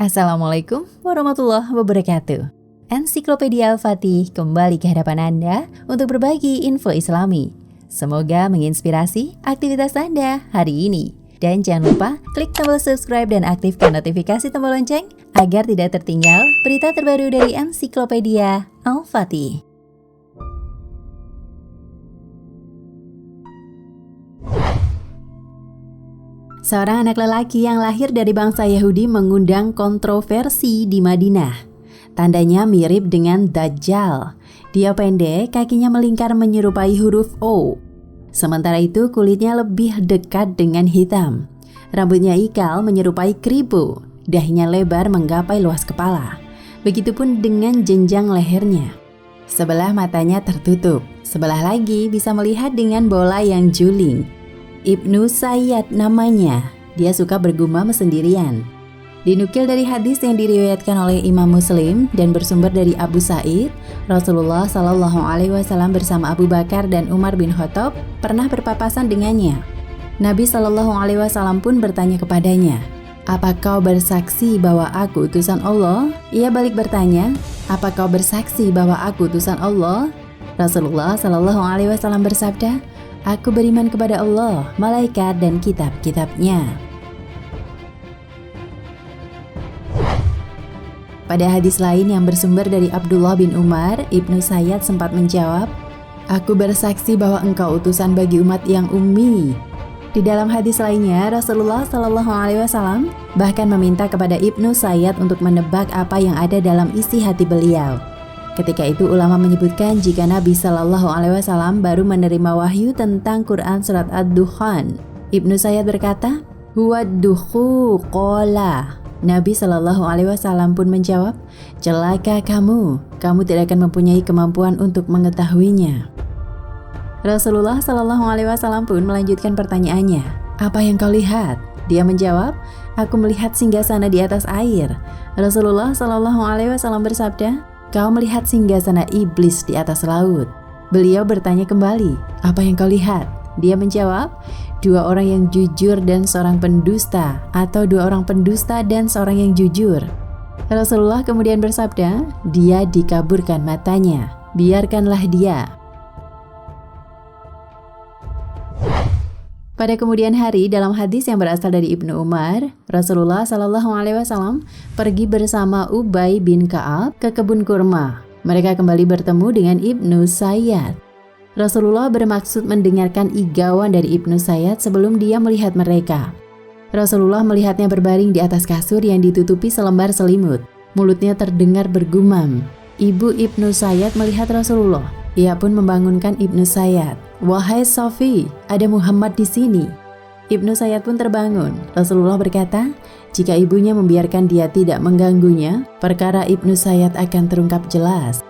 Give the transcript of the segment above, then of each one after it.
Assalamualaikum warahmatullahi wabarakatuh. Ensiklopedia Al-Fatih kembali ke hadapan Anda untuk berbagi info Islami. Semoga menginspirasi aktivitas Anda hari ini. Dan jangan lupa klik tombol subscribe dan aktifkan notifikasi tombol lonceng agar tidak tertinggal berita terbaru dari Ensiklopedia Al-Fatih. Seorang anak lelaki yang lahir dari bangsa Yahudi mengundang kontroversi di Madinah. Tandanya mirip dengan Dajjal. Dia pendek, kakinya melingkar menyerupai huruf O. Sementara itu kulitnya lebih dekat dengan hitam. Rambutnya ikal menyerupai keribu. Dahinya lebar menggapai luas kepala. Begitupun dengan jenjang lehernya. Sebelah matanya tertutup, sebelah lagi bisa melihat dengan bola yang juling. Ibnu Sayyad namanya, dia suka bergumam sendirian. Dinukil dari hadis yang diriwayatkan oleh Imam Muslim dan bersumber dari Abu Sa'id, Rasulullah SAW bersama Abu Bakar dan Umar bin Khattab pernah berpapasan dengannya. Nabi SAW pun bertanya kepadanya, "Apa kau bersaksi bahwa aku utusan Allah?" Ia balik bertanya, "Apa kau bersaksi bahwa aku utusan Allah?" Rasulullah SAW bersabda, "Aku beriman kepada Allah, malaikat, dan kitab-kitabnya." Pada hadis lain yang bersumber dari Abdullah bin Umar, Ibnu Sayyad sempat menjawab, "Aku bersaksi bahwa engkau utusan bagi umat yang ummi." Di dalam hadis lainnya, Rasulullah SAW bahkan meminta kepada Ibnu Sayyad untuk menebak apa yang ada dalam isi hati beliau. Ketika itu ulama menyebutkan jika Nabi SAW baru menerima wahyu tentang Quran surat Ad-Dukhan. Ibnu Sayyad berkata, "Huwad-dukhu qola." Nabi SAW pun menjawab, "Celaka kamu tidak akan mempunyai kemampuan untuk mengetahuinya." Rasulullah SAW pun melanjutkan pertanyaannya, "Apa yang kau lihat?" Dia menjawab, "Aku melihat singgasana di atas air." Rasulullah SAW bersabda, "Kau melihat singgasana iblis di atas laut." Beliau bertanya kembali, "Apa yang kau lihat?" Dia menjawab, "Dua orang yang jujur dan seorang pendusta, atau dua orang pendusta dan seorang yang jujur." Rasulullah kemudian bersabda, "Dia dikaburkan matanya, biarkanlah dia." Pada kemudian hari, dalam hadis yang berasal dari Ibnu Umar, Rasulullah SAW pergi bersama Ubay bin Ka'ab ke kebun kurma. Mereka kembali bertemu dengan Ibnu Sayyad. Rasulullah bermaksud mendengarkan igauan dari Ibnu Sayyad sebelum dia melihat mereka. Rasulullah melihatnya berbaring di atas kasur yang ditutupi selembar selimut. Mulutnya terdengar bergumam. Ibu Ibnu Sayyad melihat Rasulullah. Ia pun membangunkan Ibnu Sayyad. "Wahai Sofi, ada Muhammad di sini." Ibnu Sayyad pun terbangun. Rasulullah berkata, jika ibunya membiarkan dia tidak mengganggunya, perkara Ibnu Sayyad akan terungkap jelas.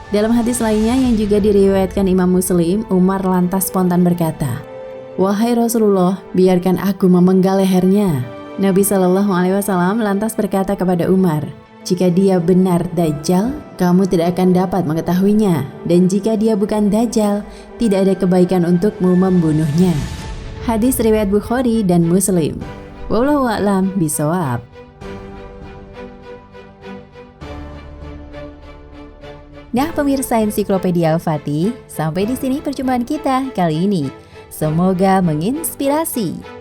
Dalam hadis lainnya yang juga diriwayatkan Imam Muslim, Umar lantas spontan berkata, "Wahai Rasulullah, biarkan aku memenggal lehernya." Nabi SAW lantas berkata kepada Umar, "Jika dia benar Dajjal, kamu tidak akan dapat mengetahuinya. Dan jika dia bukan Dajjal, tidak ada kebaikan untukmu membunuhnya." Hadis riwayat Bukhari dan Muslim. Wallahu a'lam bishawab. Nah pemirsa Ensiklopedia Al-Fatih, sampai di sini perjumpaan kita kali ini. Semoga menginspirasi.